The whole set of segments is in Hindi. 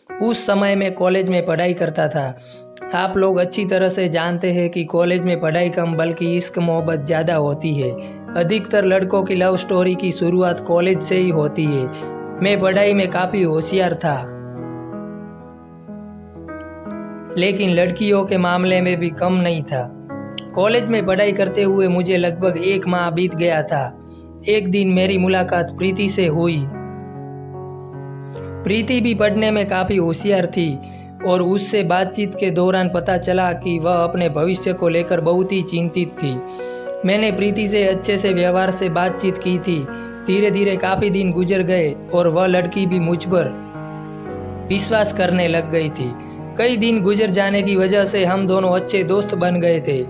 उस समय मैं कॉलेज में पढ़ाई करता था। आप लोग अच्छी तरह से जानते हैं कि कॉलेज में पढ़ाई कम बल्कि इश्क मोहब्बत ज़्यादा होती है। अधिकतर लड़कों की लव स्टोरी की शुरुआत कॉलेज से ही होती है। मैं पढ़ाई में काफ़ी होशियार था, लेकिन लड़कियों के मामले में भी कम नहीं था। कॉलेज में पढ़ाई करते हुए मुझे लगभग 1 माह बीत गया था। एक दिन मेरी मुलाकात प्रीति से हुई। प्रीति भी पढ़ने में काफ़ी होशियार थी और उससे बातचीत के दौरान पता चला कि वह अपने भविष्य को लेकर बहुत ही चिंतित थी। मैंने प्रीति से अच्छे से व्यवहार से बातचीत की थी। धीरे धीरे काफ़ी दिन गुजर गए और वह लड़की भी मुझ पर विश्वास करने लग गई थी। कई दिन गुजर जाने की वजह से हम दोनों अच्छे दोस्त बन गए थे।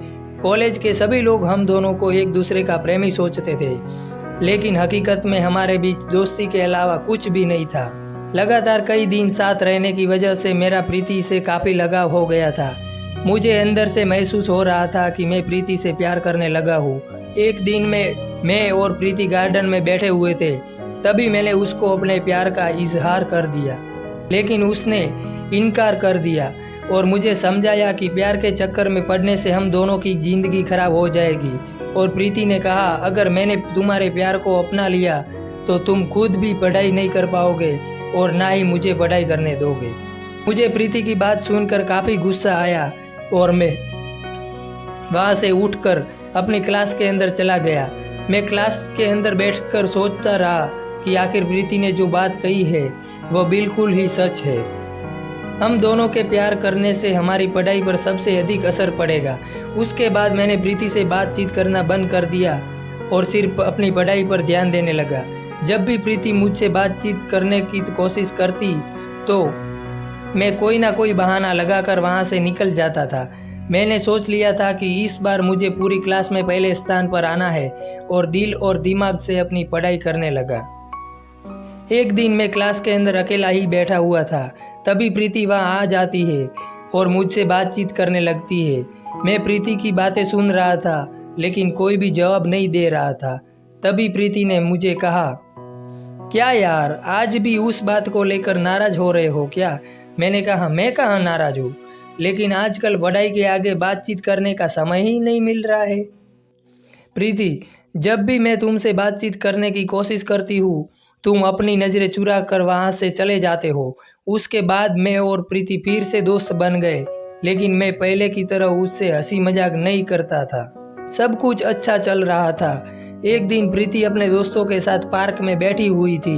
कॉलेज के सभी लोग हम दोनों को एक दूसरे का प्रेमी सोचते थे, लेकिन हकीकत में हमारे बीच दोस्ती के अलावा कुछ भी नहीं था। लगातार कई दिन साथ रहने की वजह से मेरा प्रीति से काफ़ी लगाव हो गया था। मुझे अंदर से महसूस हो रहा था कि मैं प्रीति से प्यार करने लगा हूँ। एक दिन मैं और प्रीति गार्डन में बैठे हुए थे, तभी मैंने उसको अपने प्यार का इजहार कर दिया, लेकिन उसने इनकार कर दिया और मुझे समझाया कि प्यार के चक्कर में पड़ने से हम दोनों की ज़िंदगी खराब हो जाएगी। और प्रीति ने कहा, अगर मैंने तुम्हारे प्यार को अपना लिया तो तुम खुद भी पढ़ाई नहीं कर पाओगे और ना ही मुझे पढ़ाई करने दोगे। मुझे प्रीति की बात सुनकर काफ़ी गुस्सा आया और मैं वहाँ से उठकर अपनी क्लास के अंदर चला गया। मैं क्लास के अंदर बैठकर सोचता रहा कि आखिर प्रीति ने जो बात कही है वह बिल्कुल ही सच है। हम दोनों के प्यार करने से हमारी पढ़ाई पर सबसे अधिक असर पड़ेगा। उसके बाद मैंने प्रीति से बातचीत करना बंद कर दिया और सिर्फ अपनी पढ़ाई पर ध्यान देने लगा। जब भी प्रीति मुझसे बातचीत करने की कोशिश करती तो मैं कोई ना कोई बहाना लगाकर वहाँ से निकल जाता था। मैंने सोच लिया था कि इस बार मुझे पूरी क्लास में पहले स्थान पर आना है और दिल और दिमाग से अपनी पढ़ाई करने लगा। एक दिन मैं क्लास के अंदर अकेला ही बैठा हुआ था, तभी प्रीति वहाँ आ जाती है और मुझसे बातचीत करने लगती है। मैं प्रीति की बातें सुन रहा था, लेकिन कोई भी जवाब नहीं दे रहा था। तभी प्रीति ने मुझे कहा, क्या यार, आज भी उस बात को लेकर नाराज हो रहे हो क्या? मैंने कहा, मैं कहाँ नाराज हूँ, लेकिन आजकल पढ़ाई के आगे बातचीत करने का समय ही नहीं मिल रहा है। प्रीति, जब भी मैं तुमसे बातचीत करने की कोशिश करती हूँ तुम अपनी नज़रें चुरा कर वहाँ से चले जाते हो। उसके बाद मैं और प्रीति फिर से दोस्त बन गए, लेकिन मैं पहले की तरह उससे हंसी मजाक नहीं करता था। सब कुछ अच्छा चल रहा था। एक दिन प्रीति अपने दोस्तों के साथ पार्क में बैठी हुई थी।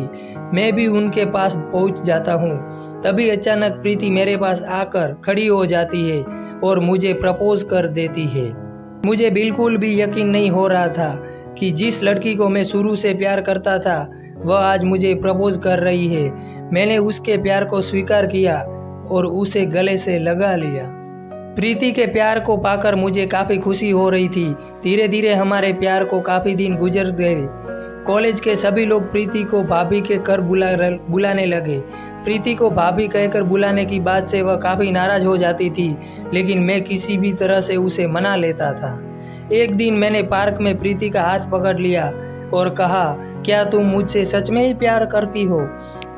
मैं भी उनके पास पहुँच जाता हूँ। तभी अचानक प्रीति मेरे पास आकर खड़ी हो जाती है और मुझे प्रपोज कर देती है। मुझे बिल्कुल भी यकीन नहीं हो रहा था कि जिस लड़की को मैं शुरू से प्यार करता था वह आज मुझे प्रपोज कर रही है। मैंने उसके प्यार को स्वीकार किया और उसे गले से लगा लिया। प्रीति के प्यार को पाकर मुझे काफ़ी खुशी हो रही थी। धीरे धीरे हमारे प्यार को काफ़ी दिन गुजर गए। कॉलेज के सभी लोग प्रीति को भाभी के कर बुलाने लगे। प्रीति को भाभी कहकर बुलाने की बात से वह काफ़ी नाराज़ हो जाती थी, लेकिन मैं किसी भी तरह से उसे मना लेता था। एक दिन मैंने पार्क में प्रीति का हाथ पकड़ लिया और कहा, क्या तुम मुझसे सच में ही प्यार करती हो?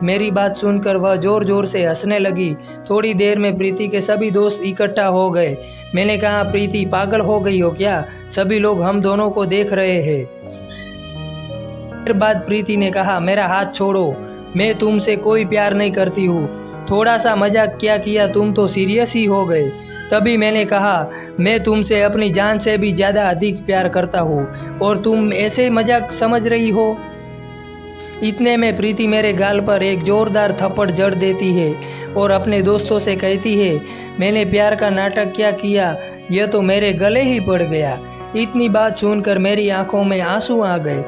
मेरी बात सुनकर वह जोर जोर से हंसने लगी। थोड़ी देर में प्रीति के सभी दोस्त इकट्ठा हो गए। मैंने कहा, प्रीति पागल हो गई हो क्या? सभी लोग हम दोनों को देख रहे हैं। फिर बाद प्रीति ने कहा, मेरा हाथ छोड़ो, मैं तुमसे कोई प्यार नहीं करती हूँ। थोड़ा सा मजाक क्या किया, तुम तो सीरियस ही हो गए। तभी मैंने कहा, मैं तुमसे अपनी जान से भी ज़्यादा अधिक प्यार करता हूँ और तुम ऐसे मजाक समझ रही हो। इतने में प्रीति मेरे गाल पर एक जोरदार थप्पड़ जड़ देती है और अपने दोस्तों से कहती है, मैंने प्यार का नाटक क्या किया, यह तो मेरे गले ही पड़ गया। इतनी बात सुनकर मेरी आंखों में आंसू आ गए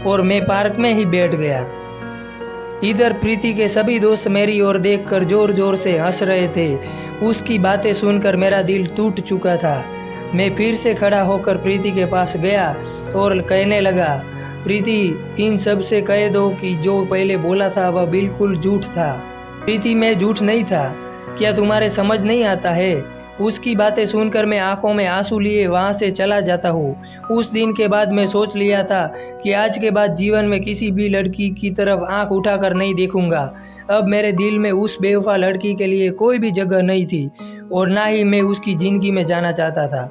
और मैं पार्क में ही बैठ गया। इधर प्रीति के सभी दोस्त मेरी ओर देखकर जोर जोर से हंस रहे थे। उसकी बातें सुनकर मेरा दिल टूट चुका था। मैं फिर से खड़ा होकर प्रीति के पास गया और कहने लगा, प्रीति, इन सब से कह दो कि जो पहले बोला था वह बिल्कुल झूठ था। प्रीति, मैं झूठ नहीं था, क्या तुम्हारे समझ नहीं आता है? उसकी बातें सुनकर मैं आंखों में आंसू लिए वहाँ से चला जाता हूँ। उस दिन के बाद मैं सोच लिया था कि आज के बाद जीवन में किसी भी लड़की की तरफ आंख उठाकर नहीं देखूंगा। अब मेरे दिल में उस बेवफा लड़की के लिए कोई भी जगह नहीं थी और ना ही मैं उसकी ज़िंदगी में जाना चाहता था।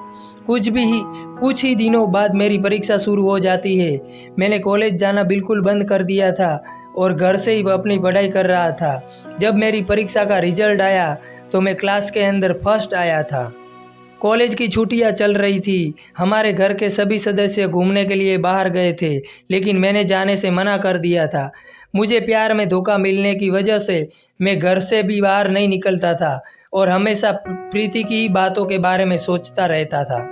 कुछ ही दिनों बाद मेरी परीक्षा शुरू हो जाती है। मैंने कॉलेज जाना बिल्कुल बंद कर दिया था और घर से ही अपनी पढ़ाई कर रहा था। जब मेरी परीक्षा का रिजल्ट आया तो मैं क्लास के अंदर फर्स्ट आया था। कॉलेज की छुट्टियां चल रही थी। हमारे घर के सभी सदस्य घूमने के लिए बाहर गए थे, लेकिन मैंने जाने से मना कर दिया था। मुझे प्यार में धोखा मिलने की वजह से मैं घर से भी बाहर नहीं निकलता था और हमेशा प्रीति की बातों के बारे में सोचता रहता था।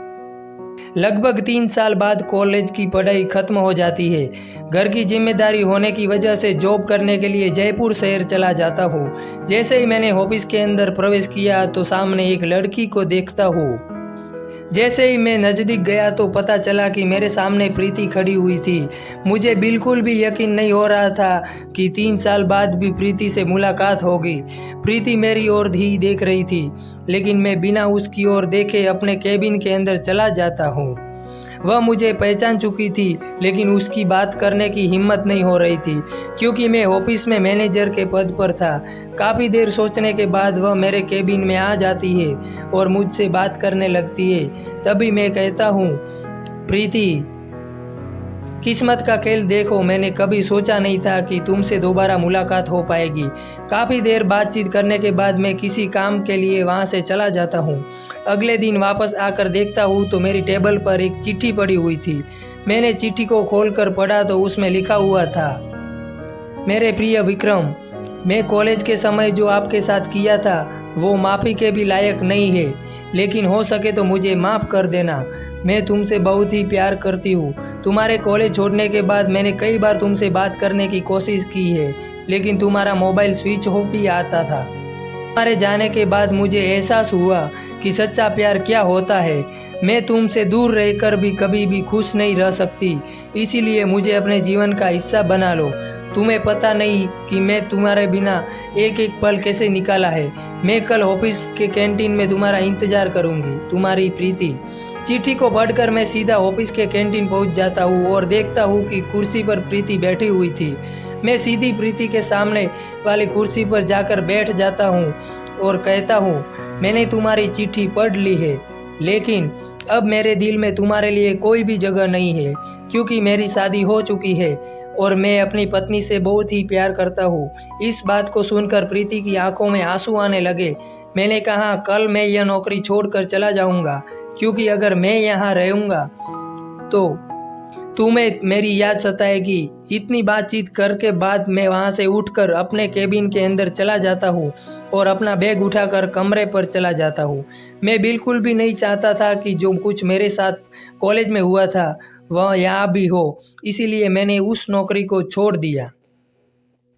लगभग 3 साल बाद कॉलेज की पढ़ाई खत्म हो जाती है। घर की जिम्मेदारी होने की वजह से जॉब करने के लिए जयपुर शहर चला जाता हूँ। जैसे ही मैंने ऑफिस के अंदर प्रवेश किया तो सामने एक लड़की को देखता हूँ। जैसे ही मैं नज़दीक गया तो पता चला कि मेरे सामने प्रीति खड़ी हुई थी। मुझे बिल्कुल भी यकीन नहीं हो रहा था कि 3 साल बाद भी प्रीति से मुलाकात होगी। प्रीति मेरी ओर ही देख रही थी, लेकिन मैं बिना उसकी ओर देखे अपने केबिन के अंदर चला जाता हूँ। वह मुझे पहचान चुकी थी, लेकिन उसकी बात करने की हिम्मत नहीं हो रही थी क्योंकि मैं ऑफिस में मैनेजर के पद पर था। काफ़ी देर सोचने के बाद वह मेरे केबिन में आ जाती है और मुझसे बात करने लगती है। तभी मैं कहता हूँ, प्रीति, किस्मत का खेल देखो, मैंने कभी सोचा नहीं था कि तुमसे दोबारा मुलाकात हो पाएगी। काफ़ी देर बातचीत करने के बाद मैं किसी काम के लिए वहाँ से चला जाता हूँ। अगले दिन वापस आकर देखता हूँ तो मेरी टेबल पर एक चिट्ठी पड़ी हुई थी। मैंने चिट्ठी को खोलकर पढ़ा तो उसमें लिखा हुआ था, मेरे प्रिय विक्रम, मैं कॉलेज के समय जो आपके साथ किया था वो माफ़ी के भी लायक नहीं है, लेकिन हो सके तो मुझे माफ़ कर देना। मैं तुमसे बहुत ही प्यार करती हूँ। तुम्हारे कॉलेज छोड़ने के बाद मैंने कई बार तुमसे बात करने की कोशिश की है, लेकिन तुम्हारा मोबाइल स्विच ऑफ ही आता था। तुम्हारे जाने के बाद मुझे एहसास हुआ कि सच्चा प्यार क्या होता है। मैं तुमसे दूर रहकर भी कभी भी खुश नहीं रह सकती, इसीलिए मुझे अपने जीवन का हिस्सा बना लो। तुम्हें पता नहीं कि मैं तुम्हारे बिना एक एक पल कैसे निकाला है। मैं कल ऑफिस के कैंटीन में तुम्हारा इंतजार करूंगी, तुम्हारी प्रीति। चिट्ठी को पढ़कर मैं सीधा ऑफिस के कैंटीन पहुंच जाता हूं और देखता हूं कि कुर्सी पर प्रीति बैठी हुई थी। मैं सीधी प्रीति के सामने वाली कुर्सी पर जाकर बैठ जाता हूं और कहता हूं, मैंने तुम्हारी चिट्ठी पढ़ ली है, लेकिन अब मेरे दिल में तुम्हारे लिए कोई भी जगह नहीं है क्योंकि मेरी शादी हो चुकी है और मैं अपनी पत्नी से बहुत ही प्यार करता हूँ। इस बात को सुनकर प्रीति की आंखों में आंसू आने लगे। मैंने कहा, कल मैं यह नौकरी छोड़कर चला जाऊँगा क्योंकि अगर मैं यहाँ रहूँगा तो तुम्हें मेरी याद सताएगी। इतनी बातचीत करके बाद मैं वहाँ से उठकर अपने केबिन के अंदर चला जाता हूँ और अपना बैग उठाकर कमरे पर चला जाता हूँ। मैं बिल्कुल भी नहीं चाहता था कि जो कुछ मेरे साथ कॉलेज में हुआ था वह यहाँ भी हो, इसीलिए मैंने उस नौकरी को छोड़ दिया।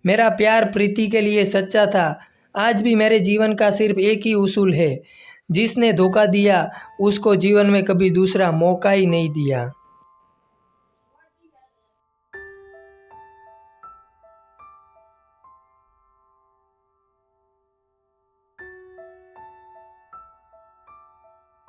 मेरा प्यार प्रीति के लिए सच्चा था। आज भी मेरे जीवन का सिर्फ एक ही उसूल है, जिसने धोखा दिया उसको जीवन में कभी दूसरा मौका ही नहीं दिया।